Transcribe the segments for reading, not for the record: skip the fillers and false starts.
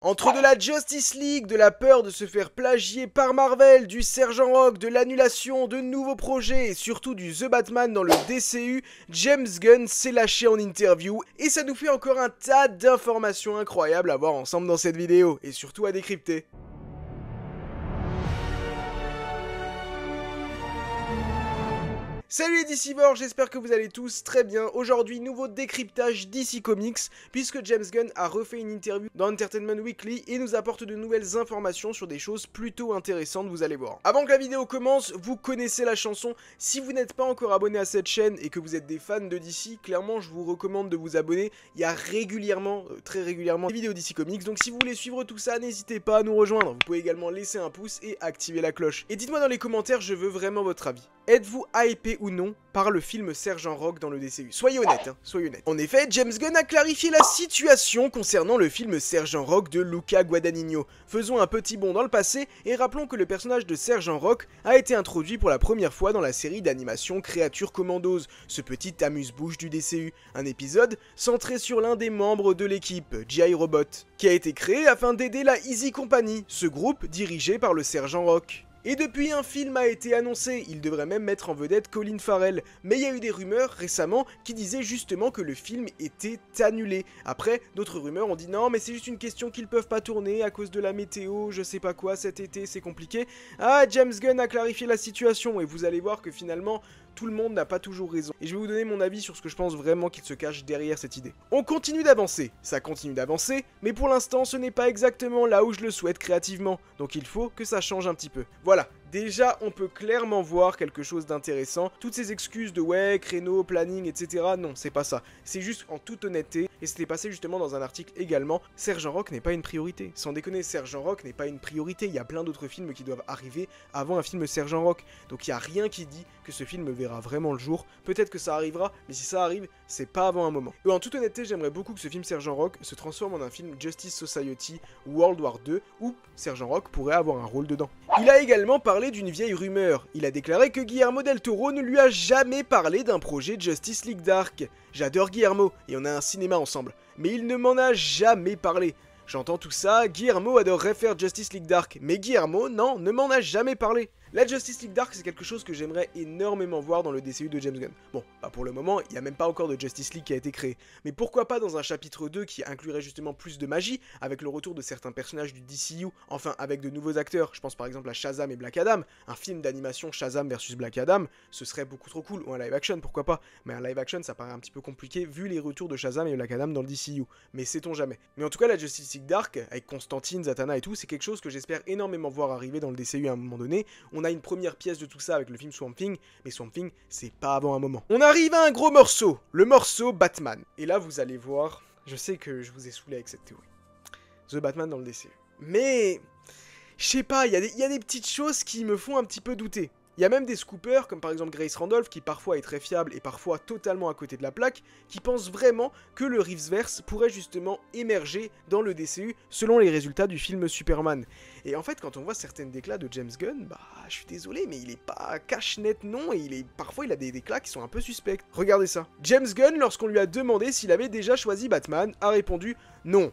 Entre de la Justice League, de la peur de se faire plagier par Marvel, du Sergent Rock, de l'annulation, de nouveaux projets et surtout du The Batman dans le DCU, James Gunn s'est lâché en interview et ça nous fait encore un tas d'informations incroyables à voir ensemble dans cette vidéo et surtout à décrypter. Salut les DCivores, j'espère que vous allez tous très bien. Aujourd'hui, nouveau décryptage DC Comics, puisque James Gunn a refait une interview dans Entertainment Weekly et nous apporte de nouvelles informations sur des choses plutôt intéressantes, vous allez voir. Avant que la vidéo commence, vous connaissez la chanson. Si vous n'êtes pas encore abonné à cette chaîne et que vous êtes des fans de DC, clairement je vous recommande de vous abonner. Il y a régulièrement, très régulièrement, des vidéos DC Comics, donc si vous voulez suivre tout ça, n'hésitez pas à nous rejoindre. Vous pouvez également laisser un pouce et activer la cloche. Et dites-moi dans les commentaires, je veux vraiment votre avis. Êtes-vous hypé ou non par le film Sergent Rock dans le DCU? Soyez honnête, hein, soyez honnête. En effet, James Gunn a clarifié la situation concernant le film Sergent Rock de Luca Guadagnino. Faisons un petit bond dans le passé et rappelons que le personnage de Sergent Rock a été introduit pour la première fois dans la série d'animation Creature Commandos, ce petit amuse-bouche du DCU, un épisode centré sur l'un des membres de l'équipe, G.I. Robot, qui a été créé afin d'aider la Easy Company, ce groupe dirigé par le Sergent Rock. Et depuis, un film a été annoncé, il devrait même mettre en vedette Colin Farrell, mais il y a eu des rumeurs récemment qui disaient justement que le film était annulé. Après, d'autres rumeurs ont dit non mais c'est juste une question qu'ils peuvent pas tourner à cause de la météo, je sais pas quoi, cet été c'est compliqué. Ah, James Gunn a clarifié la situation et vous allez voir que finalement, tout le monde n'a pas toujours raison. Et je vais vous donner mon avis sur ce que je pense vraiment qu'il se cache derrière cette idée. On continue d'avancer, ça continue d'avancer, mais pour l'instant ce n'est pas exactement là où je le souhaite créativement, donc il faut que ça change un petit peu. Voilà. Déjà, on peut clairement voir quelque chose d'intéressant. Toutes ces excuses de ouais, créneau, planning, etc. Non, c'est pas ça. C'est juste en toute honnêteté, et c'était passé justement dans un article également, Sergent Rock n'est pas une priorité. Sans déconner, Sergent Rock n'est pas une priorité. Il y a plein d'autres films qui doivent arriver avant un film Sergent Rock. Donc il n'y a rien qui dit que ce film verra vraiment le jour. Peut-être que ça arrivera, mais si ça arrive, c'est pas avant un moment. Et en toute honnêteté, j'aimerais beaucoup que ce film Sergent Rock se transforme en un film Justice Society World War 2 où Sergent Rock pourrait avoir un rôle dedans. Il a également parlé d'une vieille rumeur. Il a déclaré que Guillermo del Toro ne lui a jamais parlé d'un projet Justice League Dark. J'adore Guillermo et on a un cinéma ensemble, mais il ne m'en a jamais parlé. J'entends tout ça, Guillermo adorerait faire Justice League Dark, mais Guillermo, non, ne m'en a jamais parlé. La Justice League Dark, c'est quelque chose que j'aimerais énormément voir dans le DCU de James Gunn. Bon, bah pour le moment, il n'y a même pas encore de Justice League qui a été créé. Mais pourquoi pas dans un chapitre 2 qui inclurait justement plus de magie, avec le retour de certains personnages du DCU, enfin avec de nouveaux acteurs, je pense par exemple à Shazam et Black Adam, un film d'animation Shazam versus Black Adam, ce serait beaucoup trop cool, ou un live action, pourquoi pas. Mais un live action, ça paraît un petit peu compliqué vu les retours de Shazam et Black Adam dans le DCU, mais sait-on jamais. Mais en tout cas, la Justice League Dark, avec Constantine, Zatanna et tout, c'est quelque chose que j'espère énormément voir arriver dans le DCU à un moment donné. On a une première pièce de tout ça avec le film Swamp Thing, mais Swamp Thing, c'est pas avant un moment. On arrive à un gros morceau, le morceau Batman. Et là, vous allez voir, je sais que je vous ai saoulé avec cette théorie. The Batman dans le DCU. Mais, je sais pas, il y a des petites choses qui me font un petit peu douter. Il y a même des scoopers, comme par exemple Grace Randolph, qui parfois est très fiable et parfois totalement à côté de la plaque, qui pensent vraiment que le Reeveverse pourrait justement émerger dans le DCU selon les résultats du film Superman. Et en fait, quand on voit certaines déclats de James Gunn, bah, je suis désolé, mais il est pas cash-net non, et parfois il a des déclats qui sont un peu suspects. Regardez ça. James Gunn, lorsqu'on lui a demandé s'il avait déjà choisi Batman, a répondu non.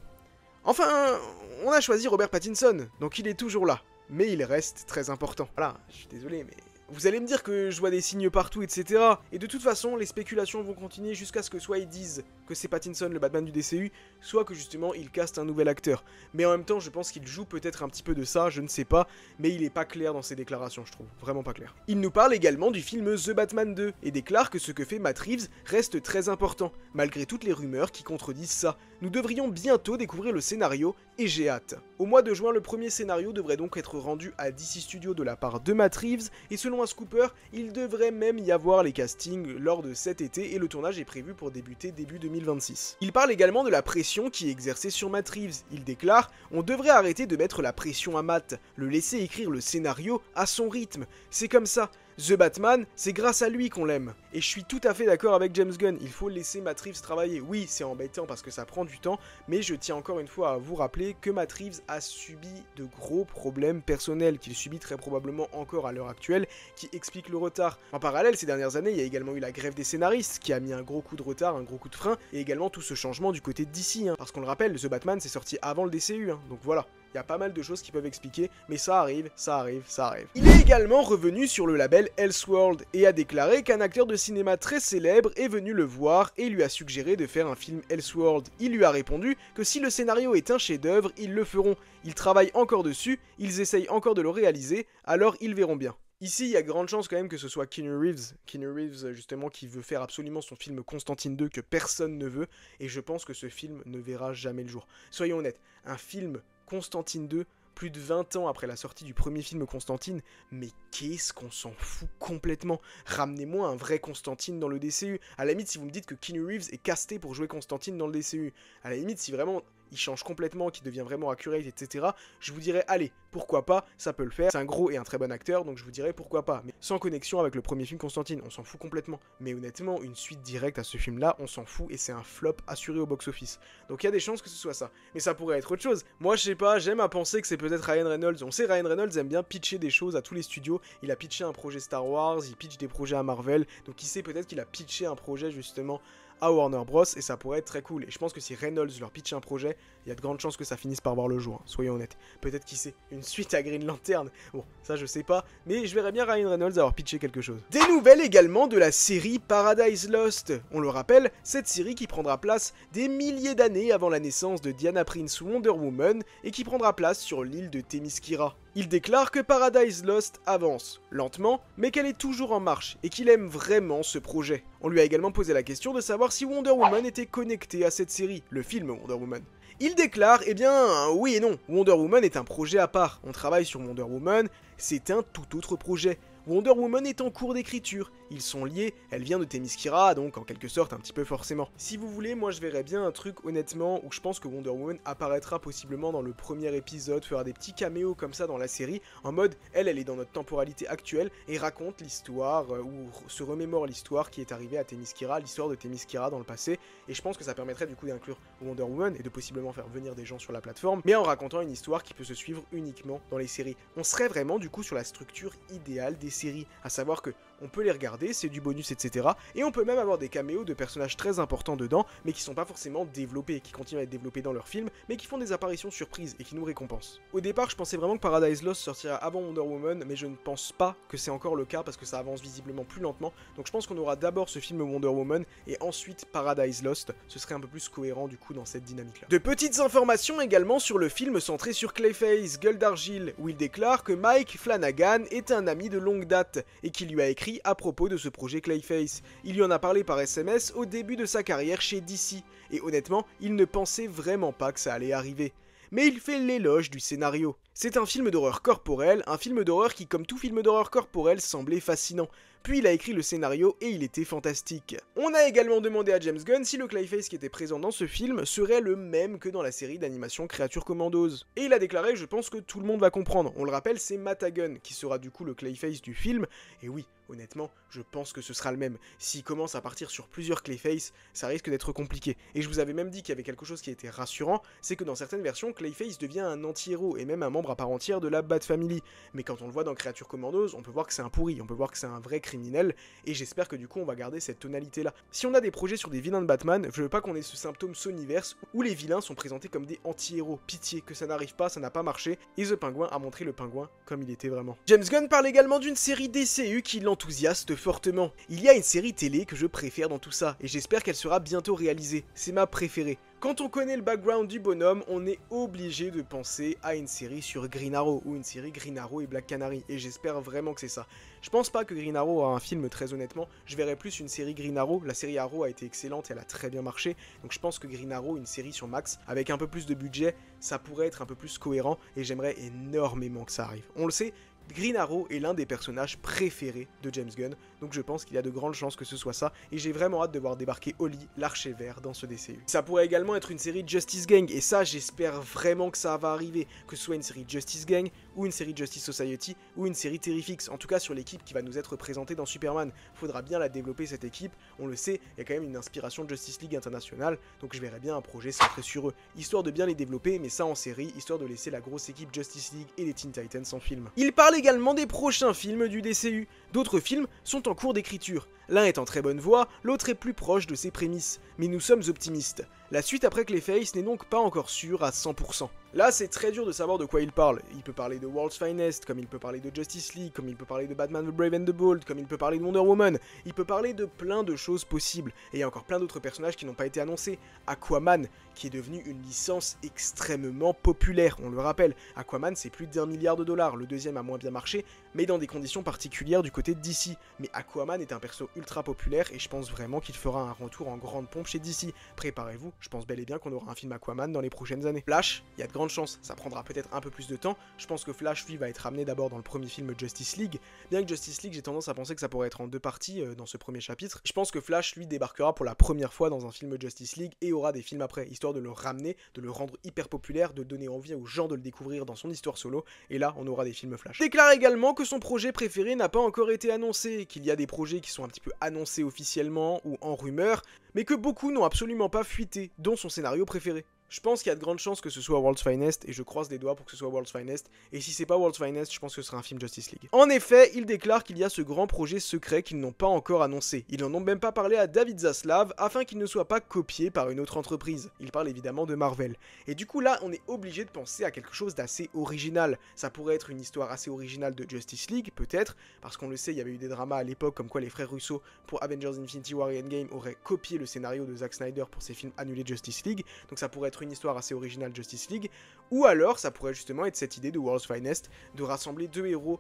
Enfin, on a choisi Robert Pattinson, donc il est toujours là. Mais il reste très important. Voilà, je suis désolé, mais... Vous allez me dire que je vois des signes partout, etc. Et de toute façon, les spéculations vont continuer jusqu'à ce que soit ils disent que c'est Pattinson le Batman du DCU, soit que justement il caste un nouvel acteur. Mais en même temps, je pense qu'il joue peut-être un petit peu de ça, je ne sais pas, mais il est pas clair dans ses déclarations, je trouve. Vraiment pas clair. Il nous parle également du film The Batman 2, et déclare que ce que fait Matt Reeves reste très important, malgré toutes les rumeurs qui contredisent ça. Nous devrions bientôt découvrir le scénario, et j'ai hâte. Au mois de juin, le premier scénario devrait donc être rendu à DC Studios de la part de Matt Reeves, et selon un scooper, il devrait même y avoir les castings lors de cet été, et le tournage est prévu pour débuter début 2026. Il parle également de la pression qui est exercée sur Matt Reeves. Il déclare « On devrait arrêter de mettre la pression à Matt, le laisser écrire le scénario à son rythme. C'est comme ça. The Batman, c'est grâce à lui qu'on l'aime. Et je suis tout à fait d'accord avec James Gunn, il faut laisser Matt Reeves travailler. Oui, c'est embêtant parce que ça prend du temps, mais je tiens encore une fois à vous rappeler que Matt Reeves a subi de gros problèmes personnels, qu'il subit très probablement encore à l'heure actuelle, qui expliquent le retard. En parallèle, ces dernières années, il y a également eu la grève des scénaristes, qui a mis un gros coup de retard, un gros coup de frein, et également tout ce changement du côté de DC, parce qu'on le rappelle, The Batman c'est sorti avant le DCU, donc voilà. Il y a pas mal de choses qui peuvent expliquer, mais ça arrive, ça arrive, ça arrive. Il est également revenu sur le label Elseworld et a déclaré qu'un acteur de cinéma très célèbre est venu le voir et lui a suggéré de faire un film Elseworld. Il lui a répondu que si le scénario est un chef-d'œuvre, ils le feront. Ils travaillent encore dessus, ils essayent encore de le réaliser, alors ils verront bien. Ici, il y a grande chance quand même que ce soit Keanu Reeves justement qui veut faire absolument son film Constantine 2 que personne ne veut, et je pense que ce film ne verra jamais le jour. Soyons honnêtes, un film Constantine 2, plus de 20 ans après la sortie du premier film Constantine, mais qu'est-ce qu'on s'en fout complètement. Ramenez-moi un vrai Constantine dans le DCU. À la limite, si vous me dites que Keanu Reeves est casté pour jouer Constantine dans le DCU, à la limite, si vraiment il change complètement, qu'il devient vraiment accurate, etc., je vous dirais, allez, pourquoi pas, ça peut le faire. C'est un gros et un très bon acteur, donc je vous dirais pourquoi pas. Mais sans connexion avec le premier film Constantine, on s'en fout complètement. Mais honnêtement, une suite directe à ce film-là, on s'en fout et c'est un flop assuré au box-office. Donc il y a des chances que ce soit ça. Mais ça pourrait être autre chose. Moi, je sais pas, j'aime à penser que c'est peut-être Ryan Reynolds. On sait, Ryan Reynolds aime bien pitcher des choses à tous les studios. Il a pitché un projet Star Wars, il pitch des projets à Marvel. Donc qui sait, peut-être qu'il a pitché un projet justement à Warner Bros et ça pourrait être très cool. Et je pense que si Reynolds leur pitch un projet, il y a de grandes chances que ça finisse par voir le jour, soyons honnêtes. Peut-être qui sait, une suite à Green Lantern, bon ça je sais pas, mais je verrais bien Ryan Reynolds avoir pitché quelque chose. Des nouvelles également de la série Paradise Lost. On le rappelle, cette série qui prendra place des milliers d'années avant la naissance de Diana Prince Wonder Woman et qui prendra place sur l'île de Themyscira. Il déclare que Paradise Lost avance, lentement, mais qu'elle est toujours en marche, et qu'il aime vraiment ce projet. On lui a également posé la question de savoir si Wonder Woman était connectée à cette série, le film Wonder Woman. Il déclare, eh bien, oui et non, Wonder Woman est un projet à part, on travaille sur Wonder Woman, c'est un tout autre projet. Wonder Woman est en cours d'écriture, ils sont liés, elle vient de Themyscira, donc en quelque sorte un petit peu forcément. Si vous voulez, moi je verrais bien un truc honnêtement où je pense que Wonder Woman apparaîtra possiblement dans le premier épisode, fera des petits caméos comme ça dans la série, en mode elle est dans notre temporalité actuelle et raconte l'histoire, ou se remémore l'histoire qui est arrivée à Themyscira, l'histoire de Themyscira dans le passé, et je pense que ça permettrait du coup d'inclure Wonder Woman et de possiblement faire venir des gens sur la plateforme, mais en racontant une histoire qui peut se suivre uniquement dans les séries. On serait vraiment du coup sur la structure idéale des séries, à savoir que on peut les regarder, c'est du bonus, etc. Et on peut même avoir des caméos de personnages très importants dedans, mais qui sont pas forcément développés, qui continuent à être développés dans leur film, mais qui font des apparitions surprises et qui nous récompensent. Au départ, je pensais vraiment que Paradise Lost sortira avant Wonder Woman, mais je ne pense pas que c'est encore le cas parce que ça avance visiblement plus lentement. Donc je pense qu'on aura d'abord ce film Wonder Woman et ensuite Paradise Lost. Ce serait un peu plus cohérent du coup dans cette dynamique-là. De petites informations également sur le film centré sur Clayface, Gueule d'Argile, où il déclare que Mike Flanagan est un ami de longue date et qu'il lui a écrit à propos de ce projet Clayface. Il lui en a parlé par SMS au début de sa carrière chez DC, et honnêtement, il ne pensait vraiment pas que ça allait arriver. Mais il fait l'éloge du scénario. C'est un film d'horreur corporelle, un film d'horreur qui, comme tout film d'horreur corporelle, semblait fascinant. Puis il a écrit le scénario et il était fantastique. On a également demandé à James Gunn si le Clayface qui était présent dans ce film serait le même que dans la série d'animation Creature Commandos. Et il a déclaré, je pense que tout le monde va comprendre. On le rappelle, c'est Matt Hagen qui sera du coup le Clayface du film, et oui, honnêtement, je pense que ce sera le même. S'il commence à partir sur plusieurs Clayface, ça risque d'être compliqué. Et je vous avais même dit qu'il y avait quelque chose qui était rassurant, c'est que dans certaines versions, Clayface devient un anti-héros, et même un membre à part entière de la Bat Family. Mais quand on le voit dans Creature Commandos, on peut voir que c'est un pourri, on peut voir que c'est un vrai criminel, et j'espère que du coup on va garder cette tonalité-là. Si on a des projets sur des vilains de Batman, je veux pas qu'on ait ce symptôme Sonyverse, où les vilains sont présentés comme des anti-héros. Pitié, que ça n'arrive pas, ça n'a pas marché, et The Penguin a montré le pingouin comme il était vraiment. James Gunn parle également d'une série DCU qui l'enthousiaste fortement. Il y a une série télé que je préfère dans tout ça, et j'espère qu'elle sera bientôt réalisée. C'est ma préférée. Quand on connaît le background du bonhomme, on est obligé de penser à une série sur Green Arrow, ou une série Green Arrow et Black Canary, et j'espère vraiment que c'est ça. Je pense pas que Green Arrow a un film, très honnêtement, je verrais plus une série Green Arrow, la série Arrow a été excellente, elle a très bien marché, donc je pense que Green Arrow, une série sur Max, avec un peu plus de budget, ça pourrait être un peu plus cohérent, et j'aimerais énormément que ça arrive. On le sait, Green Arrow est l'un des personnages préférés de James Gunn, donc je pense qu'il y a de grandes chances que ce soit ça, et j'ai vraiment hâte de voir débarquer Holly, l'archer vert, dans ce DCU. Ça pourrait également être une série Justice Gang, et ça j'espère vraiment que ça va arriver, que ce soit une série Justice Gang, ou une série Justice Society, ou une série Terrifix, en tout cas sur l'équipe qui va nous être présentée dans Superman. Faudra bien la développer cette équipe, on le sait, il y a quand même une inspiration de Justice League internationale, donc je verrais bien un projet centré sur eux, histoire de bien les développer, mais ça en série, histoire de laisser la grosse équipe Justice League et les Teen Titans en film. Il parle également des prochains films du DCU. D'autres films sont en cours d'écriture. L'un est en très bonne voie, l'autre est plus proche de ses prémices. Mais nous sommes optimistes. La suite après Clayface n'est donc pas encore sûre à 100%. Là, c'est très dur de savoir de quoi il parle. Il peut parler de World's Finest, comme il peut parler de Justice League, comme il peut parler de Batman the Brave and the Bold, comme il peut parler de Wonder Woman. Il peut parler de plein de choses possibles. Et il y a encore plein d'autres personnages qui n'ont pas été annoncés. Aquaman, qui est devenu une licence extrêmement populaire, on le rappelle. Aquaman, c'est plus d'1 milliard de dollars. Le deuxième a moins bien marché, mais dans des conditions particulières du côté de DC. Mais Aquaman est un perso ultra populaire et je pense vraiment qu'il fera un retour en grande pompe chez DC. Préparez-vous, je pense bel et bien qu'on aura un film Aquaman dans les prochaines années. Flash, il y a de grandes chances, ça prendra peut-être un peu plus de temps. Je pense que Flash, lui, va être ramené d'abord dans le premier film Justice League. Bien que Justice League, j'ai tendance à penser que ça pourrait être en 2 parties dans ce premier chapitre. Je pense que Flash, lui, débarquera pour la première fois dans un film Justice League et aura des films après, histoire de le ramener, de le rendre hyper populaire, de donner envie aux gens de le découvrir dans son histoire solo. Et là, on aura des films Flash. Déclare également que son projet préféré n'a pas encore été annoncé, qu'il y a des projets qui sont un petit peu annoncés officiellement ou en rumeur, mais que beaucoup n'ont absolument pas fuité, dont son scénario préféré. Je pense qu'il y a de grandes chances que ce soit World's Finest, et je croise les doigts pour que ce soit World's Finest, et si c'est pas World's Finest, je pense que ce sera un film Justice League. En effet, il déclare qu'il y a ce grand projet secret qu'ils n'ont pas encore annoncé. Ils n'en ont même pas parlé à David Zaslav, afin qu'il ne soit pas copié par une autre entreprise. Il parle évidemment de Marvel. Et du coup là, on est obligé de penser à quelque chose d'assez original. Ça pourrait être une histoire assez originale de Justice League, peut-être, parce qu'on le sait, il y avait eu des dramas à l'époque, comme quoi les frères Russo, pour Avengers Infinity War et Endgame, auraient copié le scénario de Zack Snyder pour ses films annulés de Justice League, donc ça pourrait être une histoire assez originale Justice League, ou alors ça pourrait justement être cette idée de World's Finest, de rassembler 2 héros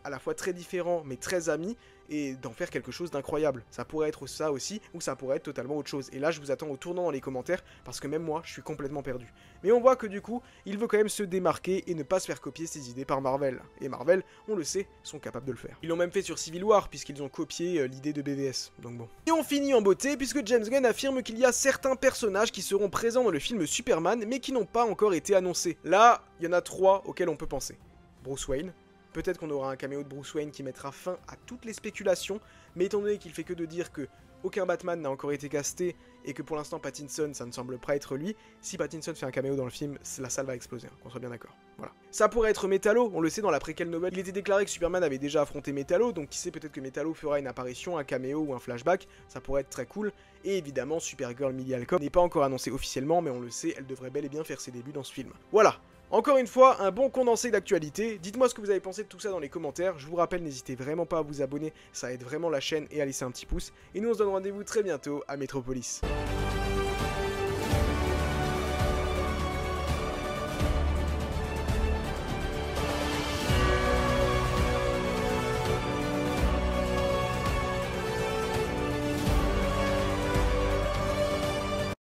à la fois très différents mais très amis, et d'en faire quelque chose d'incroyable. Ça pourrait être ça aussi, ou ça pourrait être totalement autre chose. Et là, je vous attends au tournant dans les commentaires, parce que même moi, je suis complètement perdu. Mais on voit que du coup, il veut quand même se démarquer et ne pas se faire copier ses idées par Marvel. Et Marvel, on le sait, sont capables de le faire. Ils l'ont même fait sur Civil War, puisqu'ils ont copié l'idée de BVS, donc bon. Et on finit en beauté, puisque James Gunn affirme qu'il y a certains personnages qui seront présents dans le film Superman, mais qui n'ont pas encore été annoncés. Là, il y en a 3 auxquels on peut penser. Bruce Wayne. Peut-être qu'on aura un caméo de Bruce Wayne qui mettra fin à toutes les spéculations, mais étant donné qu'il fait que de dire que aucun Batman n'a encore été casté et que pour l'instant Pattinson, ça ne semble pas être lui, si Pattinson fait un caméo dans le film, la salle va exploser, qu'on soit bien d'accord. Voilà. Ça pourrait être Metallo, on le sait dans la préquelle nouvelle, il était déclaré que Superman avait déjà affronté Metallo, donc qui sait, peut-être que Metallo fera une apparition, un caméo ou un flashback, ça pourrait être très cool. Et évidemment, Supergirl Millie Alcott n'est pas encore annoncée officiellement, mais on le sait, elle devrait bel et bien faire ses débuts dans ce film. Voilà. Encore une fois, un bon condensé d'actualité. Dites-moi ce que vous avez pensé de tout ça dans les commentaires. Je vous rappelle, n'hésitez vraiment pas à vous abonner, ça aide vraiment la chaîne et à laisser un petit pouce. Et nous on se donne rendez-vous très bientôt à Metropolis.